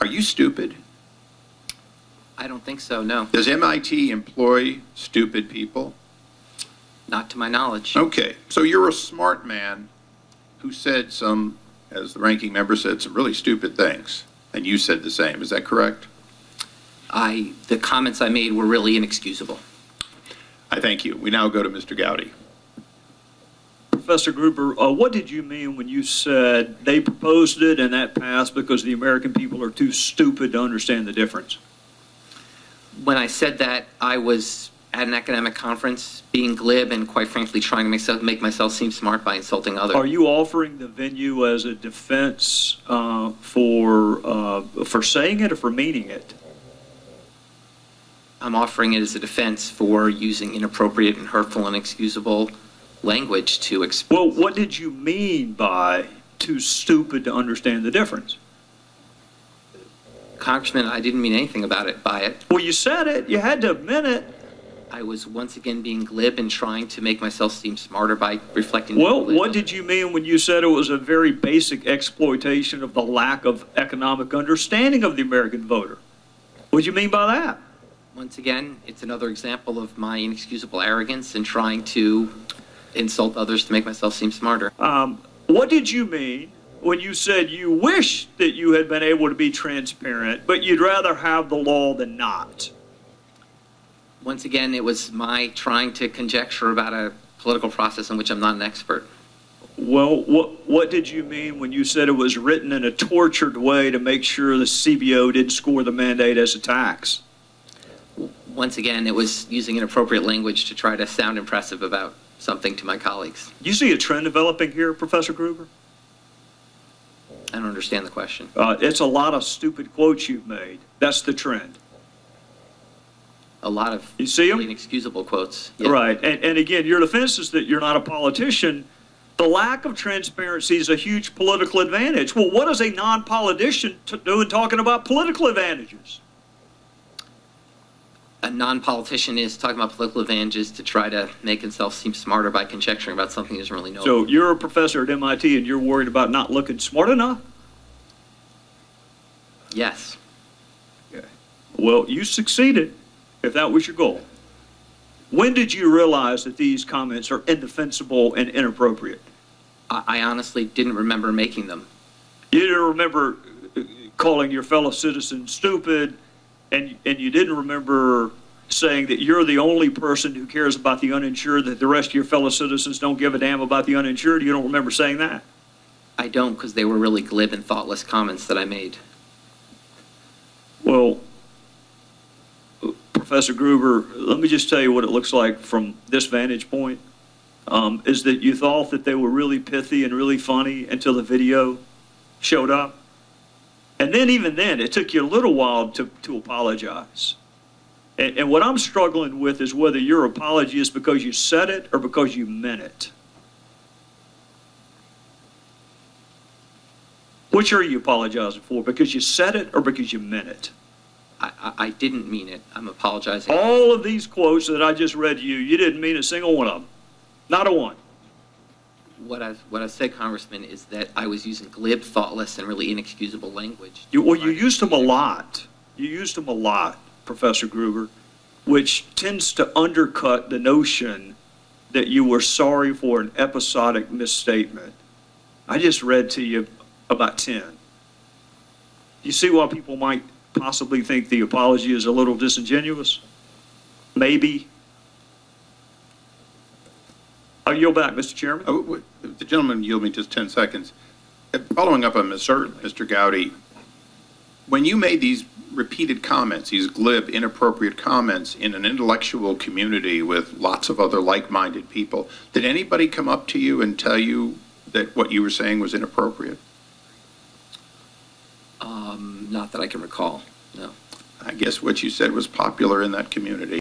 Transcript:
Are you stupid? I don't think so, no. Does MIT employ stupid people? Not to my knowledge. Okay, so you're a smart man who said some, as the ranking member said, some really stupid things, and you said the same. Is that correct? The comments I made were really inexcusable. I thank you. We now go to Mr. Gowdy. Professor Gruber, what did you mean when you said they proposed it and that passed because the American people are too stupid to understand the difference? When I said that, I was at an academic conference being glib and, quite frankly, trying to make myself seem smart by insulting others. Are you offering the venue as a defense for saying it or for meaning it? I'm offering it as a defense for using inappropriate and hurtful and inexcusable language to express. Well, what did you mean by too stupid to understand the difference? Congressman, I didn't mean anything by it. Well, you said it. You had to admit it. I was once again being glib and trying to make myself seem smarter by reflecting. Well, what did you mean when you said it was a very basic exploitation of the lack of economic understanding of the American voter? What did you mean by that? Once again, it's another example of my inexcusable arrogance and trying to insult others to make myself seem smarter. What did you mean when you said you wish that you had been able to be transparent, but you'd rather have the law than not? Once again, it was my trying to conjecture about a political process in which I'm not an expert. Well, what did you mean when you said it was written in a tortured way to make sure the CBO didn't score the mandate as a tax? Once again, it was using inappropriate language to try to sound impressive about something to my colleagues. You see a trend developing here, Professor Gruber? I don't understand the question. It's a lot of stupid quotes you've made. That's the trend. A lot of you see really inexcusable quotes. Yeah. Right. And again, your defense is that you're not a politician. The lack of transparency is a huge political advantage. Well, what does a non-politician do in talking about political advantages? A non-politician is talking about political advantages to try to make himself seem smarter by conjecturing about something he doesn't really know. So you're a professor at MIT and you're worried about not looking smart enough? Yes. Okay. Well, you succeeded, if that was your goal. When did you realize that these comments are indefensible and inappropriate? I honestly didn't remember making them. You didn't remember calling your fellow citizens stupid, and you didn't remember saying that you're the only person who cares about the uninsured, that the rest of your fellow citizens don't give a damn about the uninsured? You don't remember saying that? I don't, because they were really glib and thoughtless comments that I made. Well, Professor Gruber, let me just tell you what it looks like from this vantage point, is that you thought that they were really pithy and really funny until the video showed up. And then even then, it took you a little while to apologize. And what I'm struggling with is whether your apology is because you said it or because you meant it. Which are you apologizing for? Because you said it or because you meant it? I didn't mean it. I'm apologizing. All of these quotes that I just read to you, you didn't mean a single one of them. Not a one. What I said, Congressman, is that I was using glib, thoughtless, and really inexcusable language. You used them a lot. You used them a lot, Professor Gruber, which tends to undercut the notion that you were sorry for an episodic misstatement. I just read to you about 10. You see why people might possibly think the apology is a little disingenuous? Maybe. I'll yield back, Mr. Chairman. Oh, the gentleman yield me just 10 seconds. Following up on Mr. Gowdy, when you made these repeated comments, these glib, inappropriate comments in an intellectual community with lots of other like-minded people, did anybody come up to you and tell you that what you were saying was inappropriate? Not that I can recall, no. I guess what you said was popular in that community.